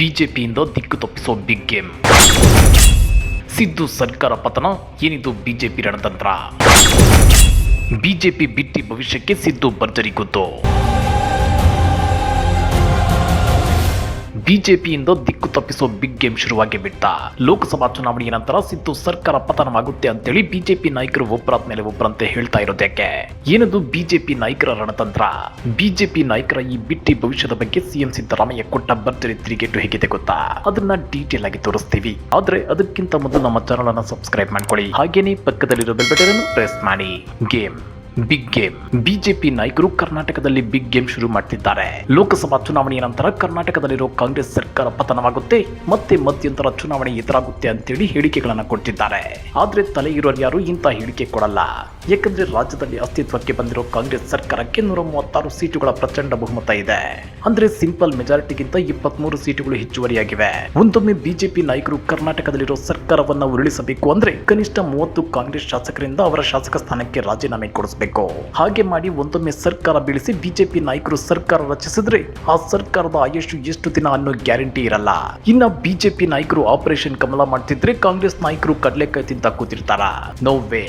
ಬಿಜೆಪಿಯಿಂದ ದಿಕ್ಕು ತಪ್ಪಿಸೋ big game. Siddu ಸರ್ಕಾರ ಪತನ, ಏನಿದು ಬಿಜೆಪಿ ರಣತಂತ್ರ? ಬಿಜೆಪಿ ಬಿಟ್ಟಿ ಭವಿಷ್ಯಕ್ಕೆ ಸಿದ್ದು ಭರ್ಜರಿ ಗುದ್ದು. ಬಿಜೆಪಿಯಿಂದ ದಿಕ್ಕು ತಪ್ಪಿಸೋ ಬಿಗ್ ಗೇಮ್ ಶುರುವಾಗಿ ಬಿಟ್ಟ. ಲೋಕಸಭಾ ಚುನಾವಣೆಯ ನಂತರ ಸಿದ್ದು ಸರ್ಕಾರ ಪತನವಾಗುತ್ತೆ ಅಂತೇಳಿ ಬಿಜೆಪಿ ನಾಯಕರು ಒಬ್ಬರಾದ ಮೇಲೆ ಒಬ್ಬರಂತೆ ಹೇಳ್ತಾ ಇರೋದಕ್ಕೆ ಏನದು ಬಿಜೆಪಿ ನಾಯಕರ ರಣತಂತ್ರ? ಬಿಜೆಪಿ ನಾಯಕರ ಈ ಬಿಟ್ಟಿ ಭವಿಷ್ಯದ ಬಗ್ಗೆ ಸಿಎಂ ಸಿದ್ದರಾಮಯ್ಯ ಕೊಟ್ಟ ಭರ್ಜರಿ ತಿರುಗೇಟು ಹೇಗಿದೆ ಗೊತ್ತಾ? ಅದನ್ನ ಡೀಟೇಲ್ ಆಗಿ ತೋರಿಸ್ತೀವಿ. ಆದ್ರೆ ಅದಕ್ಕಿಂತ ಮೊದಲು ನಮ್ಮ ಚಾನಲ್ ಅನ್ನು ಸಬ್ಸ್ಕ್ರೈಬ್ ಮಾಡ್ಕೊಳ್ಳಿ, ಹಾಗೇನೇ ಪಕ್ಕದಲ್ಲಿರೋ ಬೆಲ್ ಬಟನ್ ಅನ್ನು ಪ್ರೆಸ್ ಮಾಡಿ. Big game. ಬಿಜೆಪಿ ನಾಯಕರು ಕರ್ನಾಟಕದಲ್ಲಿ ಬಿಗ್ ಗೇಮ್ ಶುರು ಮಾಡ್ತಿದ್ದಾರೆ. ಲೋಕಸಭಾ ಚುನಾವಣೆಯ ನಂತರ ಕರ್ನಾಟಕದಲ್ಲಿರೋ ಕಾಂಗ್ರೆಸ್ ಸರ್ಕಾರ ಪತನವಾಗುತ್ತೆ, ಮತ್ತೆ ಮಧ್ಯಂತರ ಚುನಾವಣೆ ಎದುರಾಗುತ್ತೆ ಅಂತೇಳಿ ಹೇಳಿಕೆಗಳನ್ನ ಕೊಡ್ತಿದ್ದಾರೆ. ಆದ್ರೆ ತಲೆ ಇರೋರು ಯಾರು ಇಂಥ ಹೇಳಿಕೆ ಕೊಡಲ್ಲ. ಯಾಕಂದ್ರೆ ರಾಜ್ಯದಲ್ಲಿ ಅಸ್ತಿತ್ವಕ್ಕೆ ಬಂದಿರೋ ಕಾಂಗ್ರೆಸ್ ಸರ್ಕಾರಕ್ಕೆ 136 ಸೀಟುಗಳ ಪ್ರಚಂಡ ಬಹುಮತ ಇದೆ. ಅಂದ್ರೆ ಸಿಂಪಲ್ ಮೆಜಾರಿಟಿಗಿಂತ 23 ಸೀಟುಗಳು ಹೆಚ್ಚುವರಿಯಾಗಿವೆ. ಒಂದೊಮ್ಮೆ ಬಿಜೆಪಿ ನಾಯಕರು ಕರ್ನಾಟಕದಲ್ಲಿರೋ ಸರ್ಕಾರವನ್ನ ಉರುಳಿಸಬೇಕು ಅಂದ್ರೆ ಕನಿಷ್ಠ 30 ಕಾಂಗ್ರೆಸ್ ಶಾಸಕರಿಂದ ಅವರ ಶಾಸಕ ಸ್ಥಾನಕ್ಕೆ ರಾಜೀನಾಮೆ ಕೊಡಿಸಬೇಕು. ಹಾಗೆ ಮಾಡಿ ಒಂದೊಮ್ಮೆ ಸರ್ಕಾರ ಬೀಳಿಸಿ ಬಿಜೆಪಿ ನಾಯಕರು ಸರ್ಕಾರ ರಚಿಸಿದ್ರೆ ಆ ಸರ್ಕಾರದ ಆಯುಷ್ ಎಷ್ಟು ದಿನ ಅನ್ನೋ ಗ್ಯಾರಂಟಿ ಇರಲ್ಲ. ಇನ್ನ ಬಿಜೆಪಿ ನಾಯಕರು ಆಪರೇಷನ್ ಕಮಲ ಮಾಡ್ತಿದ್ರೆ ಕಾಂಗ್ರೆಸ್ ನಾಯಕರು ಕಡಲೆಕಾಯಿ ತಿಂತ ಕೂತಿರ್ತಾರ? ನೋ ವೇ,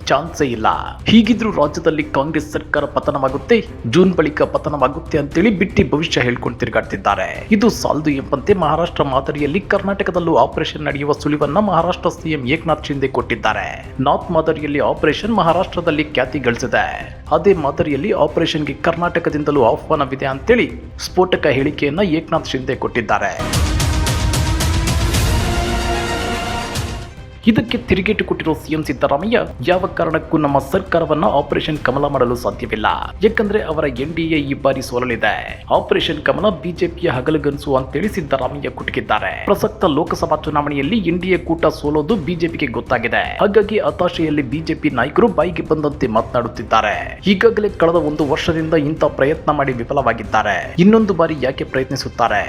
ಚಾನ್ಸೇ ಇಲ್ಲ. ಹೀಗಿದ್ರು ರಾಜ್ಯದಲ್ಲಿ ಕಾಂಗ್ರೆಸ್ ಸರ್ಕಾರ ಪತನವಾಗುತ್ತೆ, ಜೂನ್ ಬಳಿಕ ಪತನವಾಗುತ್ತೆ ಅಂತೇಳಿ ಬಿಟ್ಟಿ ಭವಿಷ್ಯ ಹೇಳ್ಕೊಂಡು ತಿರುಗಾಡ್ತಿದ್ದಾರೆ. ಇದು ಸಾಲದು ಎಂಬಂತೆ ಮಹಾರಾಷ್ಟ್ರ ಮಾದರಿಯಲ್ಲಿ ಕರ್ನಾಟಕದಲ್ಲೂ ಆಪರೇಷನ್ ನಡೆಯುವ ಸುಳಿವನ್ನ ಮಹಾರಾಷ್ಟ್ರ ಸಿಎಂ ಏಕನಾಥ್ ಶಿಂದೆ ಕೊಟ್ಟಿದ್ದಾರೆ. ನಾರ್ತ್ ಮಾದರಿಯಲ್ಲಿ ಆಪರೇಷನ್ ಮಹಾರಾಷ್ಟ್ರದಲ್ಲಿ ಖ್ಯಾತಿ ಗಳಿಸಿದೆ. ಅದೇ ಮಾದರಿಯಲ್ಲಿ ಆಪರೇಷನ್ಗೆ ಕರ್ನಾಟಕದಿಂದಲೂ ಆಹ್ವಾನವಿದೆ ಅಂತೇಳಿ ಸ್ಫೋಟಕ ಹೇಳಿಕೆಯನ್ನ ಏಕನಾಥ್ ಶಿಂದೆ ಕೊಟ್ಟಿದ್ದಾರೆ. ಇದಕ್ಕೆ ತಿರುಗೇಟು ಕೊಟ್ಟಿರೋ ಸಿಎಂ ಸಿದ್ದರಾಮಯ್ಯ ಯಾವ ಕಾರಣಕ್ಕೂ ನಮ್ಮ ಸರ್ಕಾರವನ್ನ ಆಪರೇಷನ್ ಕಮಲ ಮಾಡಲು ಸಾಧ್ಯವಿಲ್ಲ, ಯಾಕಂದ್ರೆ ಅವರ ಎನ್ಡಿಎ ಈ ಬಾರಿ ಸೋಲಲಿದೆ. ಆಪರೇಷನ್ ಕಮಲ ಬಿಜೆಪಿಯ ಹಗಲುಗನಸು ಅಂತೇಳಿ ಸಿದ್ದರಾಮಯ್ಯ ಕುಟುಕಿದ್ದಾರೆ. ಪ್ರಸಕ್ತ ಲೋಕಸಭಾ ಚುನಾವಣೆಯಲ್ಲಿ ಎನ್ಡಿಎ ಕೂಟ ಸೋಲೋದು ಬಿಜೆಪಿಗೆ ಗೊತ್ತಾಗಿದೆ. ಹಾಗಾಗಿ ಹತಾಶೆಯಲ್ಲಿ ಬಿಜೆಪಿ ನಾಯಕರು ಬಾಯಿಗೆ ಬಂದಂತೆ ಮಾತನಾಡುತ್ತಿದ್ದಾರೆ. ಈಗಾಗಲೇ ಕಳೆದ 1 ವರ್ಷದಿಂದ ಇಂಥ ಪ್ರಯತ್ನ ಮಾಡಿ ವಿಫಲವಾಗಿದ್ದಾರೆ. ಇನ್ನೊಂದು ಬಾರಿ ಯಾಕೆ ಪ್ರಯತ್ನಿಸುತ್ತಾರೆ?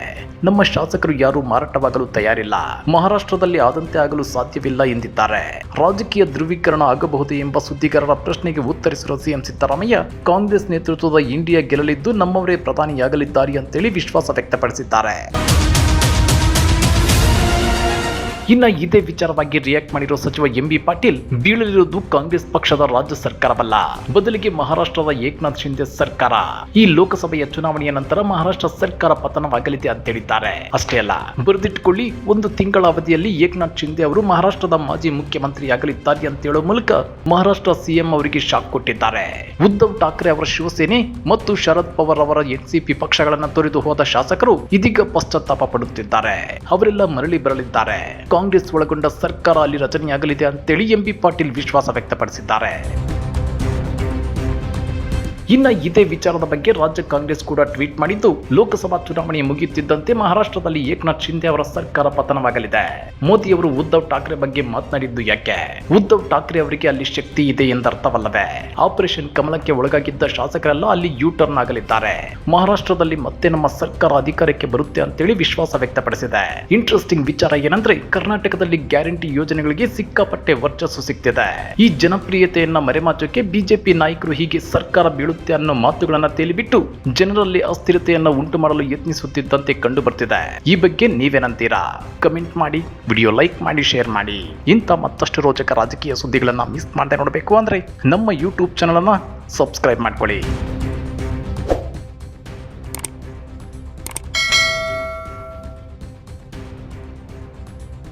ನಮ್ಮ ಶಾಸಕರು ಯಾರು ಮಾರಾಟವಾಗಲು ತಯಾರಿಲ್ಲ, ಮಹಾರಾಷ್ಟ್ರದಲ್ಲಿ ಆದಂತೆ ಆಗಲು ಸಾಧ್ಯವಿಲ್ಲ ಎಂದಿದ್ದಾರೆ. ರಾಜಕೀಯ ಧ್ರುವೀಕರಣ ಆಗಬಹುದು ಎಂಬ ಸುದ್ದಿಗಾರರ ಪ್ರಶ್ನೆಗೆ ಉತ್ತರಿಸಿರುವ ಸಿಎಂ ಸಿದ್ದರಾಮಯ್ಯ ಕಾಂಗ್ರೆಸ್ ನೇತೃತ್ವದ ಇಂಡಿಯಾ ಗೆಲ್ಲಲಿದ್ದು ನಮ್ಮವರೇ ಪ್ರಧಾನಿಯಾಗಲಿದ್ದಾರೆ ಅಂತೇಳಿ ವಿಶ್ವಾಸ ವ್ಯಕ್ತಪಡಿಸಿದ್ದಾರೆ. ಇನ್ನ ಇದೇ ವಿಚಾರವಾಗಿ ರಿಯಾಕ್ಟ್ ಮಾಡಿರೋ ಸಚಿವ ಎಂಬಿ ಪಾಟೀಲ್, ಬೀಳಲಿರುವುದು ಕಾಂಗ್ರೆಸ್ ಪಕ್ಷದ ರಾಜ್ಯ ಸರ್ಕಾರವಲ್ಲ, ಬದಲಿಗೆ ಮಹಾರಾಷ್ಟ್ರದ ಏಕನಾಥ್ ಶಿಂದೆ ಸರ್ಕಾರ. ಈ ಲೋಕಸಭೆಯ ಚುನಾವಣೆಯ ನಂತರ ಮಹಾರಾಷ್ಟ್ರ ಸರ್ಕಾರ ಪತನವಾಗಲಿದೆ ಅಂತ ಹೇಳಿದ್ದಾರೆ. ಅಷ್ಟೇ ಅಲ್ಲ, ಬರೆದಿಟ್ಟುಕೊಳ್ಳಿ, 1 ತಿಂಗಳ ಅವಧಿಯಲ್ಲಿ ಏಕನಾಥ್ ಶಿಂದೆ ಅವರು ಮಹಾರಾಷ್ಟ್ರದ ಮಾಜಿ ಮುಖ್ಯಮಂತ್ರಿಯಾಗಲಿದ್ದಾರೆ ಅಂತ ಹೇಳೋ ಮೂಲಕ ಮಹಾರಾಷ್ಟ್ರ ಸಿಎಂ ಅವರಿಗೆ ಶಾಕ್ ಕೊಟ್ಟಿದ್ದಾರೆ. ಉದ್ಧವ್ ಠಾಕ್ರೆ ಅವರ ಶಿವಸೇನೆ ಮತ್ತು ಶರದ್ ಪವಾರ್ ಅವರ ಎನ್ಸಿಪಿ ಪಕ್ಷಗಳನ್ನು ತೊರೆದು ಹೋದ ಶಾಸಕರು ಇದೀಗ ಪಶ್ಚಾತ್ತಾಪ ಪಡುತ್ತಿದ್ದಾರೆ. ಅವರೆಲ್ಲ ಮರಳಿ ಬರಲಿದ್ದಾರೆ. ಕಾಂಗ್ರೆಸ್ ಒಳಗೊಂಡ ಸರ್ಕಾರ ಅಲ್ಲಿ ರಚನೆಯಾಗಲಿದೆ ಅಂತೇಳಿ ಎಂಬಿ ಪಾಟೀಲ್ ವಿಶ್ವಾಸ ವ್ಯಕ್ತಪಡಿಸಿದ್ದಾರೆ. ಇನ್ನ ಇದೇ ವಿಚಾರದ ಬಗ್ಗೆ ರಾಜ್ಯ ಕಾಂಗ್ರೆಸ್ ಕೂಡ ಟ್ವೀಟ್ ಮಾಡಿದ್ದು, ಲೋಕಸಭಾ ಚುನಾವಣೆ ಮುಗಿಯುತ್ತಿದ್ದಂತೆ ಮಹಾರಾಷ್ಟ್ರದಲ್ಲಿ ಏಕನಾಥ್ ಶಿಂದೆ ಅವರ ಸರ್ಕಾರ ಪತನವಾಗಲಿದೆ. ಮೋದಿ ಅವರು ಉದ್ಧವ್ ಠಾಕ್ರೆ ಬಗ್ಗೆ ಮಾತನಾಡಿದ್ದು ಯಾಕೆ? ಉದ್ಧವ್ ಠಾಕ್ರೆ ಅವರಿಗೆ ಅಲ್ಲಿ ಶಕ್ತಿ ಇದೆ ಎಂದರ್ಥವಲ್ಲವೇ? ಆಪರೇಷನ್ ಕಮಲಕ್ಕೆ ಒಳಗಾಗಿದ್ದ ಶಾಸಕರೆಲ್ಲ ಅಲ್ಲಿ ಯೂ ಟರ್ನ್ ಆಗಲಿದ್ದಾರೆ. ಮಹಾರಾಷ್ಟ್ರದಲ್ಲಿ ಮತ್ತೆ ನಮ್ಮ ಸರ್ಕಾರ ಅಧಿಕಾರಕ್ಕೆ ಬರುತ್ತೆ ಅಂತೇಳಿ ವಿಶ್ವಾಸ ವ್ಯಕ್ತಪಡಿಸಿದೆ. ಇಂಟ್ರೆಸ್ಟಿಂಗ್ ವಿಚಾರ ಏನಂದ್ರೆ, ಕರ್ನಾಟಕದಲ್ಲಿ ಗ್ಯಾರಂಟಿ ಯೋಜನೆಗಳಿಗೆ ಸಿಕ್ಕಾಪಟ್ಟೆ ವರ್ಚಸ್ಸು ಸಿಗ್ತಿದೆ. ಈ ಜನಪ್ರಿಯತೆಯನ್ನ ಮರೆಮಾಚೋಕೆ ಬಿಜೆಪಿ ನಾಯಕರು ಹೀಗೆ ಸರ್ಕಾರ ಬೀಳು ಅನ್ನೋ ಮಾತುಗಳನ್ನ ತೇಲಿಬಿಟ್ಟು ಜನರಲ್ಲಿ ಅಸ್ಥಿರತೆಯನ್ನ ಉಂಟು ಮಾಡಲು ಯತ್ನಿಸುತ್ತಿದ್ದಂತೆ ಕಂಡು ಬರ್ತಿದೆ. ಈ ಬಗ್ಗೆ ನೀವೇನಂತೀರಾ? ಕಮೆಂಟ್ ಮಾಡಿ, ವಿಡಿಯೋ ಲೈಕ್ ಮಾಡಿ, ಶೇರ್ ಮಾಡಿ. ಇಂಥ ಮತ್ತಷ್ಟು ರೋಚಕ ರಾಜಕೀಯ ಸುದ್ದಿಗಳನ್ನ ಮಿಸ್ ಮಾಡದೆ ನೋಡಬೇಕು ಅಂದ್ರೆ ನಮ್ಮ ಯೂಟ್ಯೂಬ್ ಚಾನಲ್ ಅನ್ನ ಸಬ್ಸ್ಕ್ರೈಬ್ ಮಾಡ್ಕೊಳ್ಳಿ.